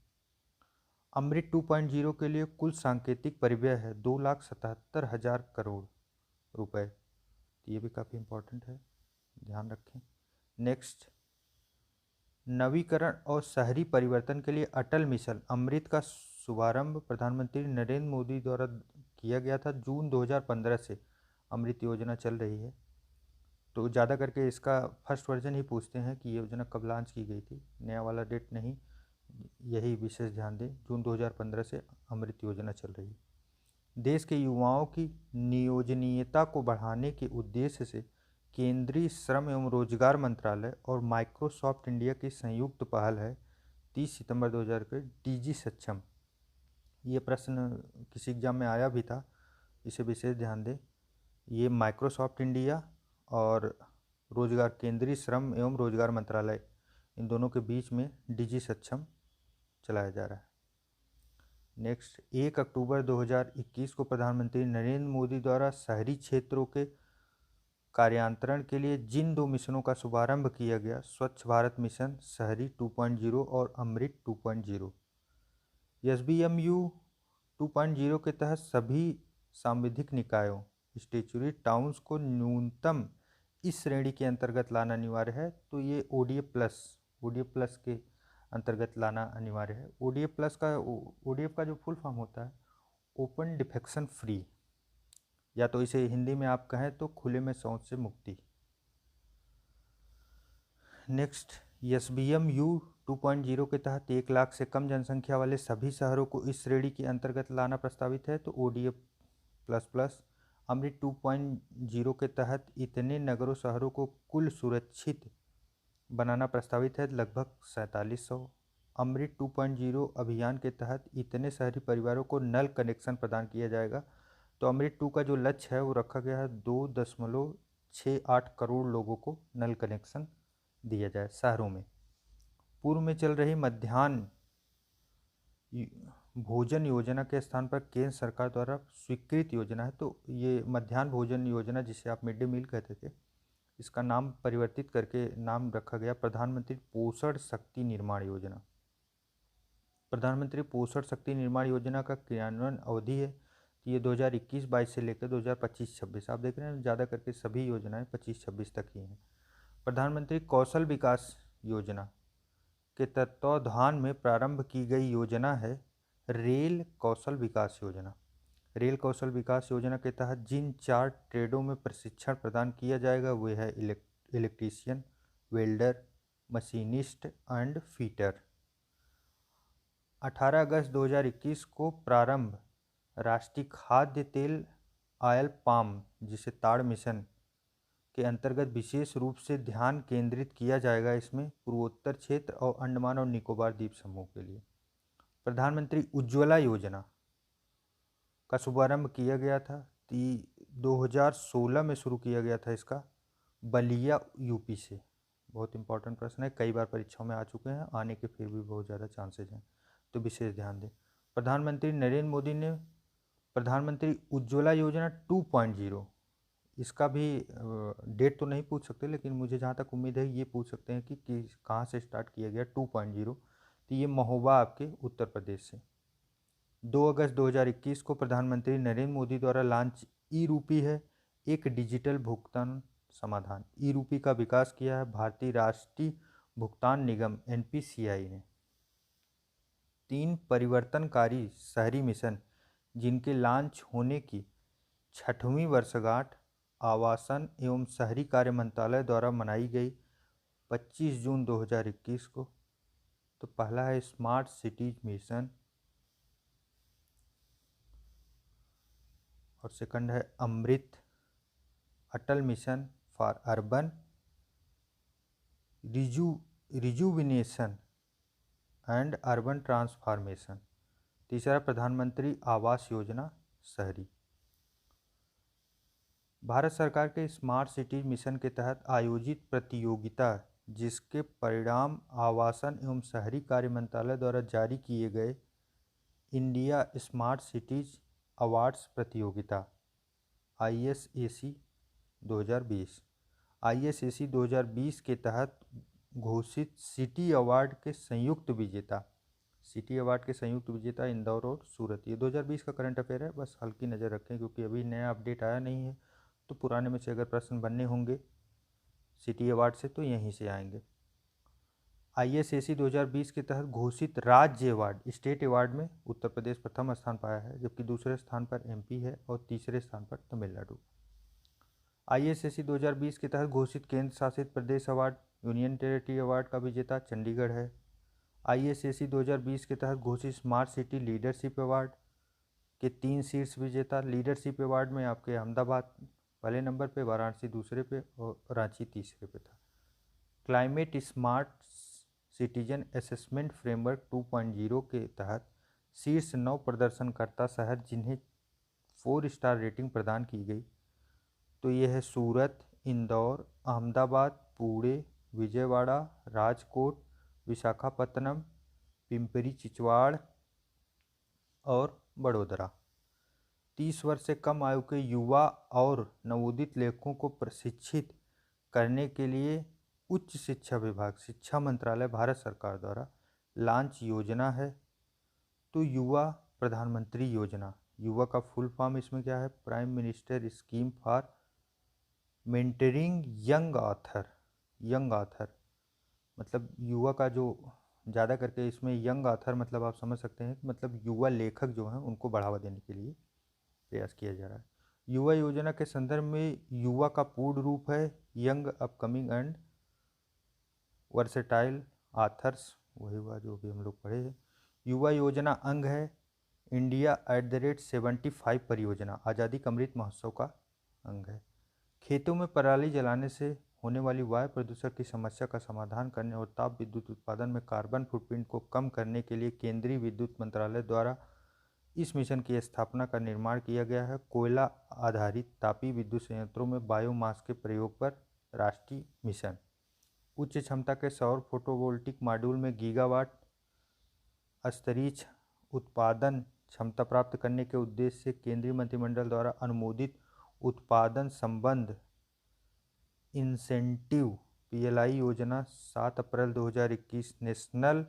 अमृत 2.0 के लिए कुल सांकेतिक परिव्यय है 2,77,000 करोड़ रुपए। ये भी काफ़ी इम्पोर्टेंट है, ध्यान रखें। नेक्स्ट, नवीकरण और शहरी परिवर्तन के लिए अटल मिशन अमृत का शुभारंभ प्रधानमंत्री नरेंद्र मोदी द्वारा किया गया था। जून 2015 से अमृत योजना चल रही है। तो ज़्यादा करके इसका फर्स्ट वर्जन ही पूछते हैं कि ये योजना कब लॉन्च की गई थी, नया वाला डेट नहीं, यही विशेष ध्यान दें, जून 2015 से अमृत योजना चल रही है। देश के युवाओं की नियोजनीयता को बढ़ाने के उद्देश्य से केंद्रीय श्रम एवं रोजगार मंत्रालय और माइक्रोसॉफ्ट इंडिया की संयुक्त पहल है 30 सितंबर 2000 के डीजी सक्षम। ये प्रश्न किसी एग्जाम में आया भी था, इसे विशेष ध्यान दें। ये माइक्रोसॉफ्ट इंडिया और रोजगार केंद्रीय श्रम एवं रोजगार मंत्रालय, इन दोनों के बीच में डीजी सक्षम चलाया जा रहा है। नेक्स्ट, 1 अक्टूबर 2021 को प्रधानमंत्री नरेंद्र मोदी द्वारा शहरी क्षेत्रों के कार्यांतरण के लिए जिन 2 मिशनों का शुभारंभ किया गया, स्वच्छ भारत मिशन शहरी 2.0 और अमृत 2.0। SBMU 2.0 के तहत सभी सांविधिक निकायों स्टैट्यूटरी टाउन्स को न्यूनतम इस श्रेणी के अंतर्गत लाना अनिवार्य है। तो ये ODF प्लस के अंतर्गत लाना अनिवार्य है। ODF का जो फुल फॉर्म होता है ओपन डिफेक्शन फ्री, या तो इसे हिंदी में आप कहें तो खुले में शौच से मुक्ति। नेक्स्ट, SBMU 2.0 के तहत 1 लाख से कम जनसंख्या वाले सभी शहरों को इस श्रेणी के अंतर्गत लाना प्रस्तावित है, तो ODF++। अमृत 2.0 के तहत इतने नगरों शहरों को कुल सुरक्षित बनाना प्रस्तावित है, लगभग 4700। अमृत 2.0 अभियान के तहत इतने शहरी परिवारों को नल कनेक्शन प्रदान किया जाएगा। तो अमृत 2 का जो लक्ष्य है वो रखा गया है 2.68 करोड़ लोगों को नल कनेक्शन दिया जाए शहरों में। पूर्व में चल रही मध्याह्न भोजन योजना के स्थान पर केंद्र सरकार द्वारा स्वीकृत योजना है, तो ये मध्याह्न भोजन योजना, जिसे आप मिड डे मील कहते थे, इसका नाम परिवर्तित करके नाम रखा गया प्रधानमंत्री पोषण शक्ति निर्माण योजना। प्रधानमंत्री पोषण शक्ति निर्माण योजना का क्रियान्वयन अवधि है, तो ये 2021-22 से लेकर 2025-26, आप देख रहे हैं ज़्यादा करके सभी योजनाएं 25-26 तक ही हैं। प्रधानमंत्री कौशल विकास योजना के तत्वावधान में प्रारंभ की गई योजना है रेल कौशल विकास योजना। रेल कौशल विकास योजना के तहत जिन 4 ट्रेडों में प्रशिक्षण प्रदान किया जाएगा वे है electrician, welder, machinist and fitter. 18 अगस्त 2021 को प्रारंभ राष्ट्रीय खाद्य तेल ऑयल पाम, जिसे ताड़ मिशन के अंतर्गत विशेष रूप से ध्यान केंद्रित किया जाएगा इसमें पूर्वोत्तर क्षेत्र और अंडमान और निकोबार द्वीप समूह के लिए। प्रधानमंत्री उज्ज्वला योजना का शुभारंभ किया गया था, 2016 में शुरू किया गया था इसका, बलिया यूपी से। बहुत इंपॉर्टेंट प्रश्न है, कई बार परीक्षाओं में आ चुके हैं, आने के फिर भी बहुत ज़्यादा चांसेज हैं, तो विशेष ध्यान दें। प्रधानमंत्री नरेंद्र मोदी ने प्रधानमंत्री उज्ज्वला योजना 2.0, इसका भी डेट तो नहीं पूछ सकते, लेकिन मुझे जहाँ तक उम्मीद है ये पूछ सकते हैं कि कहाँ से स्टार्ट किया गया 2.0, तो ये महोबा आपके उत्तर प्रदेश से। 2 अगस्त 2021 को प्रधानमंत्री नरेंद्र मोदी द्वारा लॉन्च ई-रूपी है, एक डिजिटल भुगतान समाधान। ई-रूपी का विकास किया है भारतीय राष्ट्रीय भुगतान निगम NPCI ने। 3 परिवर्तनकारी शहरी मिशन जिनके लॉन्च होने की 6वीं वर्षगांठ आवासन एवं शहरी कार्य मंत्रालय द्वारा मनाई गई 25 जून 2021 को। तो पहला है स्मार्ट सिटीज मिशन और सेकंड है AMRUT Atal mission for urban rejuvenation and urban transformation. तीसरा प्रधानमंत्री आवास योजना शहरी। भारत सरकार के स्मार्ट सिटीज मिशन के तहत आयोजित प्रतियोगिता, जिसके परिणाम आवासन एवं शहरी कार्य मंत्रालय द्वारा जारी किए गए इंडिया स्मार्ट सिटीज अवार्ड्स प्रतियोगिता ISAC 2020। ISAC 2020 के तहत घोषित सिटी अवार्ड के संयुक्त विजेता इंदौर और सूरत। ये 2020 का करंट अफेयर है, बस हल्की नज़र रखें क्योंकि अभी नया अपडेट आया नहीं है, तो पुराने में से अगर प्रश्न बनने होंगे सिटी अवार्ड से तो यहीं से आएंगे। ISAC 2020 के तहत घोषित राज्य अवार्ड स्टेट अवार्ड में उत्तर प्रदेश प्रथम स्थान पाया है, जबकि दूसरे स्थान पर MP है और तीसरे स्थान पर तमिलनाडु। ISAC 2020 के तहत घोषित केंद्र शासित प्रदेश अवार्ड यूनियन टेरिटरी अवार्ड का विजेता चंडीगढ़ है। ISAC 2020 के तहत घोषित स्मार्ट सिटी लीडरशिप अवार्ड के 3 शीर्ष विजेता। लीडरशिप अवार्ड में आपके अहमदाबाद पहले नंबर पे, वाराणसी दूसरे पे और रांची तीसरे पे था। Climate smart citizen assessment framework 2.0 के तहत शीर्ष 9 प्रदर्शनकर्ता शहर जिन्हें 4 स्टार रेटिंग प्रदान की गई, तो ये है सूरत, इंदौर, अहमदाबाद, पुणे, विजयवाड़ा, राजकोट, विशाखापत्तनम, पिंपरी चिचवाड़ और बड़ोदरा। 30 वर्ष से कम आयु के युवा और नवोदित लेखकों को प्रशिक्षित करने के लिए उच्च शिक्षा विभाग, शिक्षा मंत्रालय, भारत सरकार द्वारा लॉन्च योजना है। तो युवा प्रधानमंत्री योजना, युवा का फुल फॉर्म इसमें क्या है? Prime minister scheme for mentoring young author. Young author मतलब युवा का जो ज़्यादा करके इसमें यंग ऑथर मतलब आप समझ सकते हैं कि मतलब युवा लेखक जो हैं उनको बढ़ावा देने के लिए प्रयास किया जा रहा है। युवा योजना के संदर्भ में युवा का पूर्ण रूप है young upcoming and versatile authors, वही हुआ जो भी हम लोग पढ़े हैं। युवा योजना अंग है India@75 परियोजना, आज़ादी का अमृत महोत्सव का अंग है। खेतों में पराली जलाने से होने वाली वायु प्रदूषण की समस्या का समाधान करने और ताप विद्युत उत्पादन में कार्बन फुटप्रिंट को कम करने के लिए केंद्रीय विद्युत मंत्रालय द्वारा इस मिशन की स्थापना का निर्माण किया गया है। कोयला आधारित तापीय विद्युत संयंत्रों में बायोमास के प्रयोग पर राष्ट्रीय मिशन। उच्च क्षमता के सौर फोटोवोल्टिक मॉड्यूल में गीगावाट स्तरीय उत्पादन क्षमता प्राप्त करने के उद्देश्य से केंद्रीय मंत्रिमंडल द्वारा अनुमोदित उत्पादन संबंध इंसेंटिव PLI योजना 7 अप्रैल 2021 national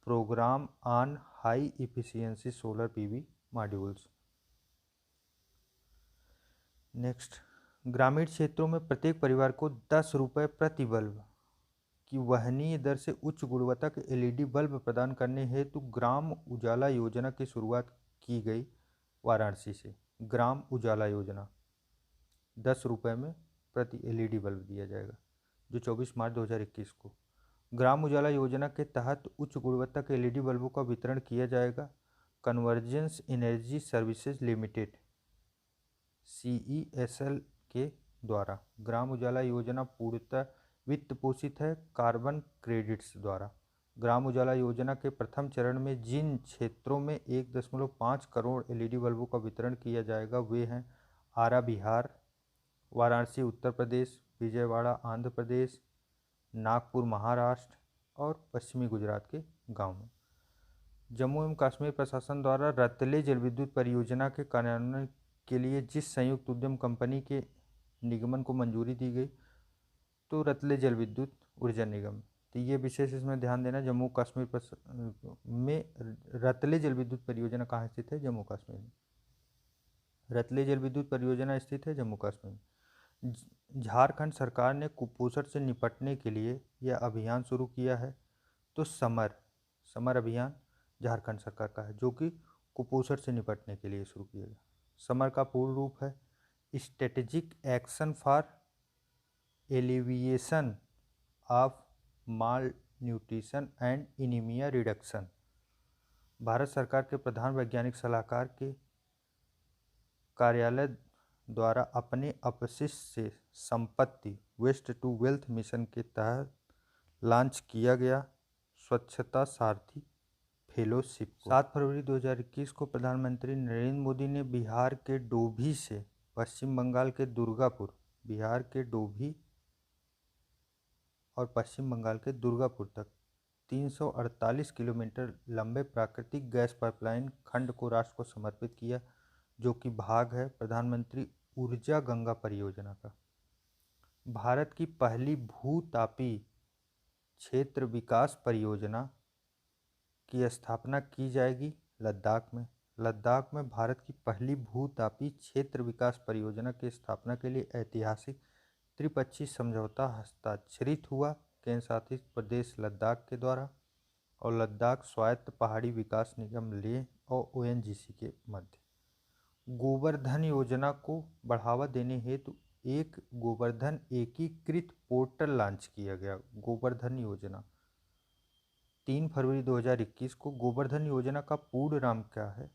programme on high efficiency solar PV modules. Next, ग्रामीण क्षेत्रों में प्रत्येक परिवार को 10 रुपये प्रति बल्ब की वहनीय दर से उच्च गुणवत्ता के LED बल्ब प्रदान करने हेतु ग्राम उजाला योजना की शुरुआत की गई वाराणसी से। ग्राम उजाला योजना 10 रुपये में प्रति LED बल्ब दिया जाएगा, जो 24 मार्च 2021 को। ग्राम उजाला योजना के तहत उच्च गुणवत्ता के LED बल्बों का वितरण किया जाएगा। Convergence energy services limited CESL के द्वारा। ग्राम उजाला योजना पूर्णतः वित्त पोषित है कार्बन क्रेडिट्स द्वारा। ग्राम उजाला योजना के प्रथम चरण में जिन क्षेत्रों में 1.5 करोड़ LED बल्बों का वितरण किया जाएगा वे हैं आरा बिहार, वाराणसी उत्तर प्रदेश, विजयवाड़ा आंध्र प्रदेश, नागपुर महाराष्ट्र और पश्चिमी गुजरात के गाँव में। जम्मू एवं कश्मीर प्रशासन द्वारा रतले जलविद्युत परियोजना के कार्यान्वयन के लिए जिस संयुक्त उद्यम कंपनी के निगमन को मंजूरी दी गई, तो रतले जलविद्युत ऊर्जा निगम। तो ये विशेष इसमें ध्यान देना, जम्मू कश्मीर में रतले जलविद्युत परियोजना कहाँ स्थित है? जम्मू कश्मीर में। रतले जलविद्युत परियोजना स्थित है जम्मू कश्मीर में। झारखंड सरकार ने कुपोषण से निपटने के लिए यह अभियान शुरू किया है। तो समर अभियान झारखंड सरकार का है, जो कि कुपोषण से निपटने के लिए शुरू किया गया। समर का पूर्ण रूप है strategic action for alleviation of mall nutrition and anaemia reduction. Bharat सरकार के प्रधान वैज्ञानिक सलाहकार के कार्यालय द्वारा अपने अपशिष्ट से संपत्ति वेस्ट टू वेल्थ मिशन के तहत लॉन्च किया गया स्वच्छता सारथी फेलोशिप को 7 फरवरी 2021 को प्रधानमंत्री नरेंद्र मोदी ने बिहार के डोभी से पश्चिम बंगाल के दुर्गापुर, बिहार के डोभी और पश्चिम बंगाल के दुर्गापुर तक 348 किलोमीटर लंबे प्राकृतिक गैस पाइपलाइन खंड को राष्ट्र को समर्पित किया, जो कि भाग है प्रधानमंत्री ऊर्जा गंगा परियोजना का। भारत की पहली भूतापी क्षेत्र विकास परियोजना की स्थापना की जाएगी लद्दाख में। लद्दाख में भारत की पहली भूतापी क्षेत्र विकास परियोजना की स्थापना के लिए ऐतिहासिक त्रिपक्षीय समझौता हस्ताक्षरित हुआ केंद्र शासित प्रदेश लद्दाख के द्वारा और लद्दाख स्वायत्त पहाड़ी विकास निगम लेह और ONGC के मध्य। गोवर्धन योजना को बढ़ावा देने हेतु एक गोवर्धन एकीकृत पोर्टल लॉन्च किया गया। गोवर्धन योजना 3 फरवरी 2021 को गोवर्धन योजना का पूर्ण नाम क्या है?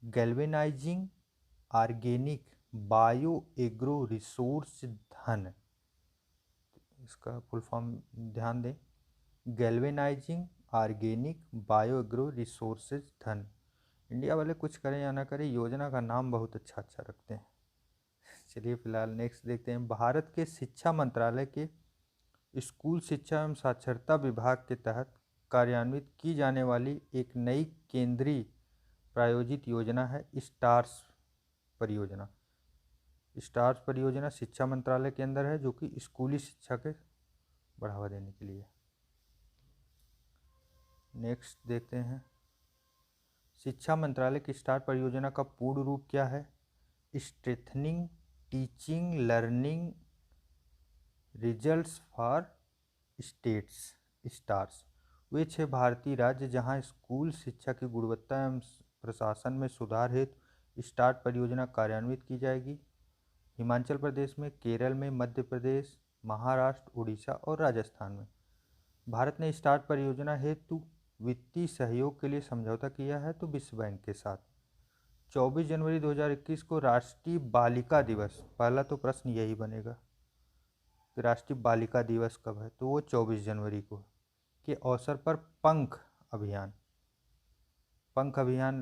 Galvanising organic bio agro resource धन, इसका फुल फॉर्म ध्यान दें, galvanising organic bio agro resources धन। इंडिया वाले कुछ करें या ना करें, योजना का नाम बहुत अच्छा अच्छा रखते हैं। चलिए फिलहाल नेक्स्ट देखते हैं। भारत के शिक्षा मंत्रालय के स्कूल शिक्षा एवं साक्षरता विभाग के तहत कार्यान्वित की जाने वाली एक नई केंद्रीय प्रायोजित योजना है स्टार्स परियोजना। स्टार्स परियोजना शिक्षा मंत्रालय के अंदर है, जो कि स्कूली शिक्षा के बढ़ावा देने के लिए। नेक्स्ट देखते हैं, शिक्षा मंत्रालय की स्टार परियोजना का पूर्ण रूप क्या है? Strengthening teaching learning results for states stars. वे 6 भारतीय राज्य जहां स्कूल शिक्षा की गुणवत्ता एवं प्रशासन में सुधार हेतु स्टार्ट परियोजना कार्यान्वित की जाएगी। हिमाचल प्रदेश में, केरल में, मध्य प्रदेश, महाराष्ट्र, उड़ीसा और राजस्थान में। भारत ने स्टार्ट परियोजना हेतु वित्तीय सहयोग के लिए समझौता किया है तो विश्व बैंक के साथ। 24 जनवरी 2021 को राष्ट्रीय बालिका दिवस, पहला तो प्रश्न यही बनेगा कि राष्ट्रीय बालिका दिवस कब है, तो वो 24 जनवरी को के अवसर पर पंख अभियान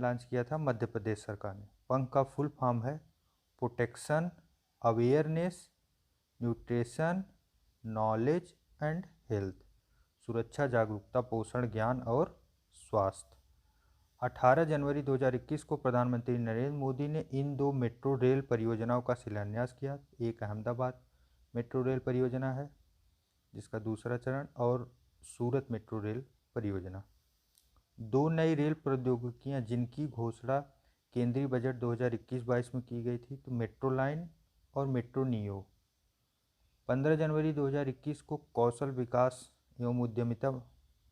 लॉन्च किया था मध्य प्रदेश सरकार ने। पंख का फुल फॉर्म है protection awareness nutrition knowledge and health, सुरक्षा जागरूकता पोषण ज्ञान और स्वास्थ्य। 18 जनवरी 2021 को प्रधानमंत्री नरेंद्र मोदी ने इन 2 मेट्रो रेल परियोजनाओं का शिलान्यास किया। एक अहमदाबाद मेट्रो रेल परियोजना है जिसका दूसरा चरण, और सूरत मेट्रो रेल परियोजना। 2 नई रेल प्रौद्योगिकियां जिनकी घोषणा केंद्रीय बजट 2021-22 में की गई थी, तो मेट्रो लाइन और मेट्रो नियो। 15 जनवरी 2021 को कौशल विकास एवं उद्यमिता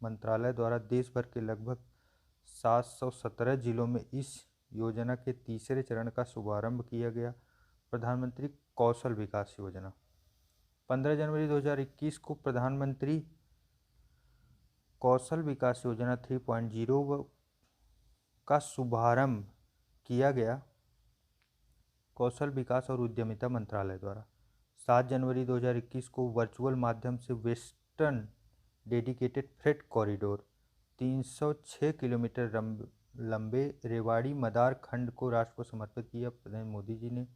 मंत्रालय द्वारा देश भर के लगभग 717 जिलों में इस योजना के तीसरे चरण का शुभारंभ किया गया। प्रधानमंत्री कौशल विकास योजना। 15 जनवरी 2021 को प्रधानमंत्री कौशल विकास योजना 3.0 का शुभारंभ किया गया कौशल विकास और उद्यमिता मंत्रालय द्वारा। 7 जनवरी 2021 को वर्चुअल माध्यम से western dedicated freight corridor 306 kilometre लंबे रेवाड़ी मदार खंड को राष्ट्र को समर्पित किया। प्रधानमंत्री मोदी जी ने।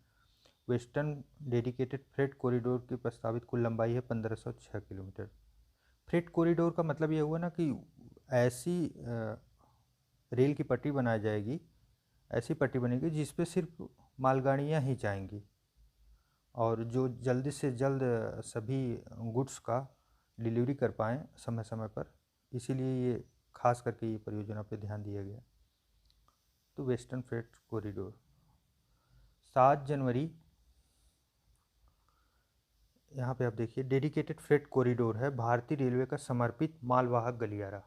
वेस्टर्न डेडिकेटेड फ्रेट कॉरिडोर की प्रस्तावित कुल लंबाई है 1506 किलोमीटर। फ्रेट कॉरिडोर का मतलब ये हुआ ना कि ऐसी रेल की पटरी बनाई जाएगी, ऐसी पटरी बनेगी जिस पे सिर्फ मालगाड़ियाँ ही जाएंगी और जो जल्दी से जल्द सभी गुड्स का डिलीवरी कर पाएँ समय समय पर, इसीलिए ये खास करके ये परियोजना पे ध्यान दिया गया। तो वेस्टर्न फ्रेट कॉरिडोर। 7 जनवरी, यहाँ पे आप देखिए, डेडिकेटेड फ्रेट कॉरिडोर है भारतीय रेलवे का समर्पित मालवाहक गलियारा।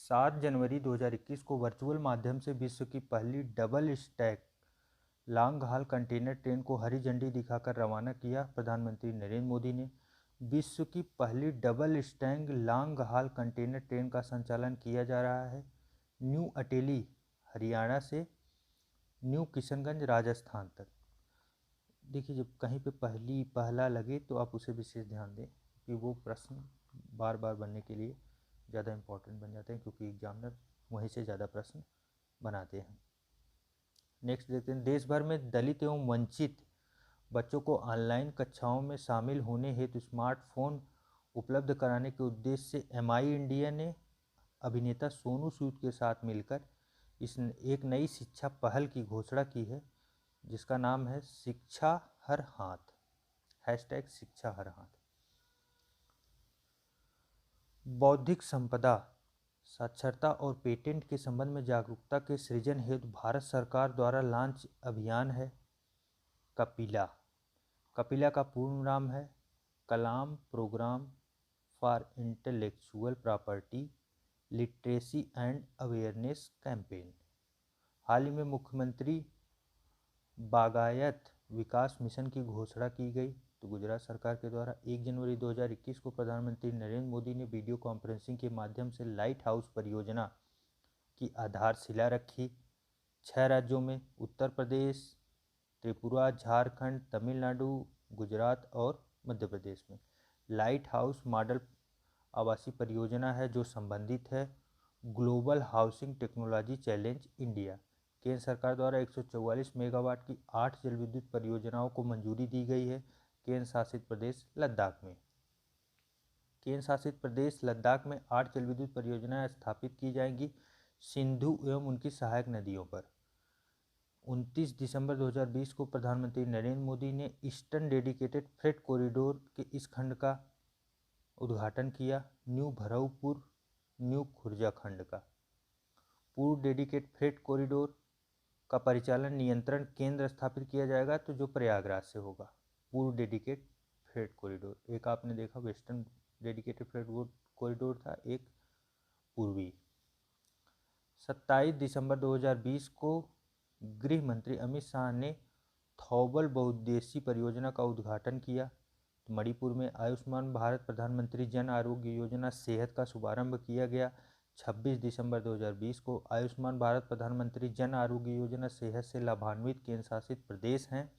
7 जनवरी 2021 को वर्चुअल माध्यम से विश्व की पहली डबल स्टैक लॉन्ग हाल कंटेनर ट्रेन को हरी झंडी दिखाकर रवाना किया। प्रधानमंत्री नरेंद्र मोदी ने। विश्व की पहली डबल स्टैक लॉन्ग हाल कंटेनर ट्रेन का संचालन किया जा रहा है न्यू अटेली हरियाणा से न्यू किशनगंज राजस्थान तक। देखिए, जब कहीं पे पहला लगे तो आप उसे विशेष ध्यान दें कि वो प्रश्न बार बार बनने के लिए ज़्यादा इम्पोर्टेंट बन जाते हैं, क्योंकि एग्जामिनर वहीं से ज़्यादा प्रश्न बनाते हैं। नेक्स्ट देखते हैं, देश भर में दलित एवं वंचित बच्चों को ऑनलाइन कक्षाओं में शामिल होने हेतु स्मार्टफोन उपलब्ध कराने के उद्देश्य से एमआई इंडिया ने अभिनेता सोनू सूद के साथ मिलकर इस एक नई शिक्षा पहल की घोषणा की है, जिसका नाम है शिक्षा हर हाथ, #शिक्षा हर हाथ। बौद्धिक संपदा साक्षरता और पेटेंट के संबंध में जागरूकता के सृजन हेतु भारत सरकार द्वारा लॉन्च अभियान है कपिला। कपिला का पूर्ण नाम है Kalam program for intellectual property literacy and awareness campaign. हाल ही में मुख्यमंत्री बागायत विकास मिशन की घोषणा की गई। तो गुजरात सरकार के द्वारा 1 जनवरी 2021 को प्रधानमंत्री नरेंद्र मोदी ने वीडियो कॉन्फ्रेंसिंग के माध्यम से लाइट हाउस परियोजना की आधारशिला रखी। 6 राज्यों में उत्तर प्रदेश, त्रिपुरा, झारखंड, तमिलनाडु, गुजरात और मध्य प्रदेश में लाइट हाउस मॉडल आवासीय परियोजना है जो संबंधित है global housing technology challenge India. केंद्र सरकार द्वारा 144 मेगावाट की 8 जल विद्युत परियोजनाओं को मंजूरी दी गई है केंद्र शासित प्रदेश लद्दाख में। केंद्र शासित प्रदेश लद्दाख में 8 जल विद्युत परियोजनाएं स्थापित की जाएंगी सिंधु एवं उनकी सहायक नदियों पर। 29 दिसंबर 2020 को प्रधानमंत्री नरेंद्र मोदी ने ईस्टर्न डेडिकेटेड फ्रेट कॉरिडोर के इस खंड का उद्घाटन किया। न्यू भरऊपुर न्यू खुर्जा खंड का पूर्व डेडिकेटेड फ्रेट कॉरिडोर का परिचालन नियंत्रण केंद्र स्थापित किया जाएगा तो जो प्रयागराज से होगा। पूर्व डेडिकेटेड फ्रेट कॉरिडोर, एक आपने देखा वेस्टर्न डेडिकेटेड फ्रेट कॉरिडोर था, एक पूर्वी। 27 दिसंबर 2020 को गृह मंत्री अमित शाह ने थौबल बहुउद्देशीय परियोजना का उद्घाटन किया। मणिपुर में आयुष्मान भारत प्रधानमंत्री जन आरोग्य योजना सेहत का शुभारंभ किया गया। 26 दिसंबर 2020 को आयुष्मान भारत प्रधानमंत्री जन आरोग्य योजना सेहत से लाभान्वित केंद्र शासित प्रदेश हैं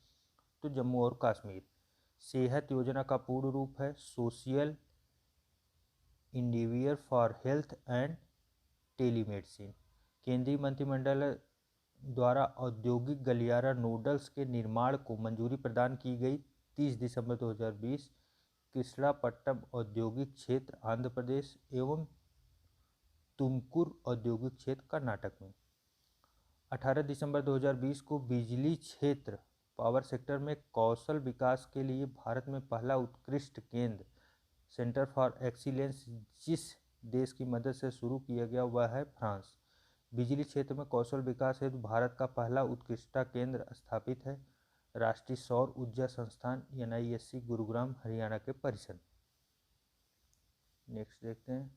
तो जम्मू और कश्मीर। सेहत योजना का पूर्ण रूप है social endeavour for health and telemedicine. केंद्रीय मंत्रिमंडल द्वारा औद्योगिक गलियारा नोडल्स के निर्माण को मंजूरी प्रदान की गई। 30 दिसंबर 2020 कृष्णापट्टनम औद्योगिक क्षेत्र आंध्र प्रदेश एवं तुमकुर औद्योगिक क्षेत्र कर्नाटक में। 18 दिसंबर 2020 को बिजली क्षेत्र पावर सेक्टर में कौशल विकास के लिए भारत में पहला उत्कृष्ट केंद्र सेंटर फॉर एक्सीलेंस जिस देश की मदद से शुरू किया गया वह है फ्रांस। बिजली क्षेत्र में कौशल विकास हेतु भारत का पहला उत्कृष्टता केंद्र स्थापित है राष्ट्रीय सौर ऊर्जा संस्थान NISC गुरुग्राम हरियाणा के परिसर। नेक्स्ट देखते हैं।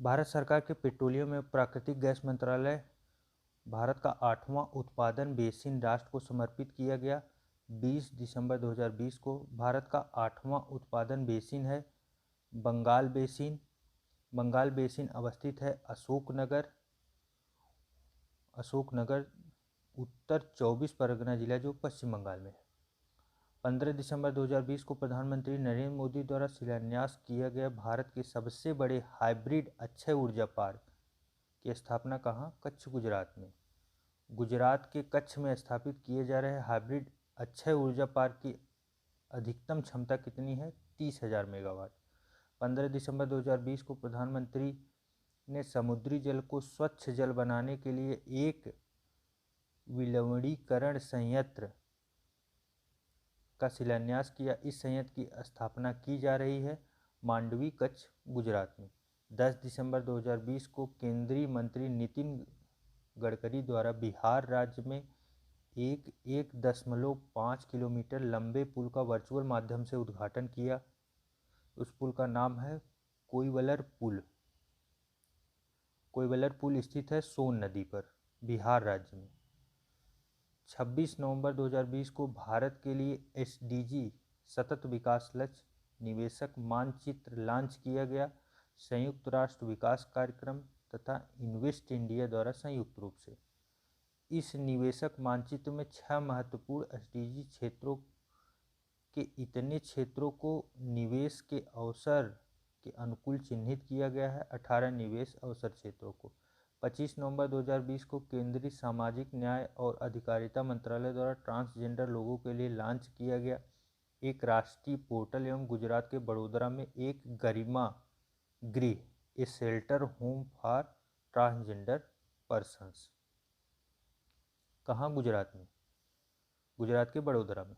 भारत सरकार के पेट्रोलियम एवं प्राकृतिक गैस मंत्रालय भारत का 8वां उत्पादन बेसिन राष्ट्र को समर्पित किया गया। 20 दिसंबर 2020 को भारत का 8वां उत्पादन बेसिन है बंगाल बेसिन। बंगाल बेसिन अवस्थित है अशोकनगर उत्तर 24 परगना जिला जो पश्चिम बंगाल में है। 15 दिसंबर 2020 को प्रधानमंत्री नरेंद्र मोदी द्वारा शिलान्यास किया गया भारत के सबसे बड़े हाइब्रिड अक्षय ऊर्जा पार्क की स्थापना कहाँ? कच्छ गुजरात में। गुजरात के कच्छ में स्थापित किए जा रहे हाइब्रिड अक्षय ऊर्जा पार्क की अधिकतम क्षमता कितनी है? 30,000 मेगावाट। 15 दिसंबर 2020 को प्रधानमंत्री ने समुद्री जल को स्वच्छ जल बनाने के लिए एक विलवणीकरण संयंत्र का शिलान्यास किया। इस संयंत्र की स्थापना की जा रही है मांडवी कच्छ गुजरात में। 10 दिसंबर 2020 को केंद्रीय मंत्री नितिन गडकरी द्वारा बिहार राज्य में 1.5 किलोमीटर लंबे पुल का वर्चुअल माध्यम से उद्घाटन किया। उस पुल का नाम है कोइलवर पुल। कोइलवर पुल स्थित है सोन नदी पर बिहार राज्य में। 26 नवंबर 2020 को भारत के लिए SDG सतत विकास लक्ष्य निवेशक मानचित्र लॉन्च किया गया। संयुक्त राष्ट्र विकास कार्यक्रम तथा इन्वेस्ट इंडिया द्वारा संयुक्त रूप से इस निवेशक मानचित्र में 6 महत्वपूर्ण SDG क्षेत्रों के इतने क्षेत्रों को निवेश के अवसर के अनुकूल चिन्हित किया गया है। 18 निवेश अवसर क्षेत्रों को 25 नवंबर 2020 को केंद्रीय सामाजिक न्याय और अधिकारिता मंत्रालय द्वारा ट्रांसजेंडर लोगों के लिए लॉन्च किया गया एक राष्ट्रीय पोर्टल एवं गुजरात के बड़ोदरा में एक Garima Greh A shelter home for transgender persons. कहाँ? गुजरात में, गुजरात के बड़ोदरा में।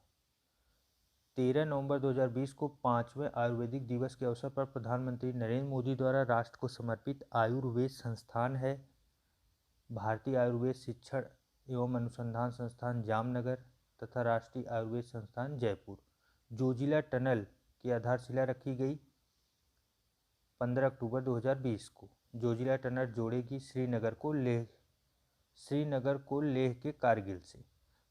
13 नवंबर 2020 को 5वें आयुर्वेदिक दिवस के अवसर पर प्रधानमंत्री नरेंद्र मोदी द्वारा राष्ट्र को समर्पित आयुर्वेद संस्थान है भारतीय आयुर्वेद शिक्षण एवं अनुसंधान संस्थान जामनगर तथा राष्ट्रीय आयुर्वेद संस्थान जयपुर। जोजिला टनल की आधारशिला रखी गई 15 अक्टूबर 2020 को। जोजिला टनल जोड़ेगी श्रीनगर को लेह के कारगिल से।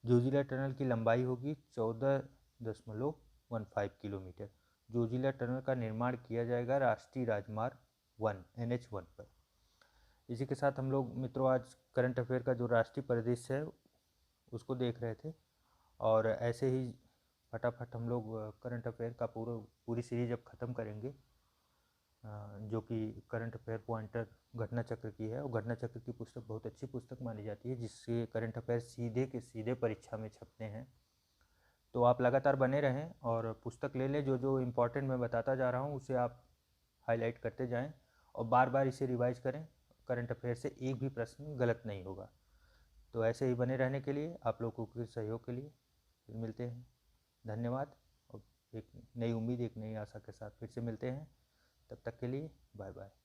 जोजिला टनल की लंबाई होगी 14.15 किलोमीटर। जोजिला टनल का निर्माण किया जाएगा राष्ट्रीय राजमार्ग 1 NH1 पर। इसी के साथ हम लोग मित्रों आज करंट अफेयर का जो राष्ट्रीय परिदृश्य है उसको देख रहे थे, और ऐसे ही फटाफट हम लोग करंट अफेयर का पूरी सीरीज अब ख़त्म करेंगे, जो कि करंट अफेयर पॉइंटर घटना चक्र की है। और घटना चक्र की पुस्तक बहुत अच्छी पुस्तक मानी जाती है, जिससे करंट अफेयर सीधे के सीधे परीक्षा में छपते हैं। तो आप लगातार बने रहें और पुस्तक ले लें। जो जो इम्पोर्टेंट मैं बताता जा रहा हूँ उसे आप हाईलाइट करते जाएं और बार बार इसे रिवाइज करें। करंट अफेयर से एक भी प्रश्न गलत नहीं होगा। तो ऐसे ही बने रहने के लिए, आप लोगों के सहयोग के लिए फिर मिलते हैं। धन्यवाद। और एक नई उम्मीद, एक नई आशा के साथ फिर से मिलते हैं। तब तक के लिए बाय बाय।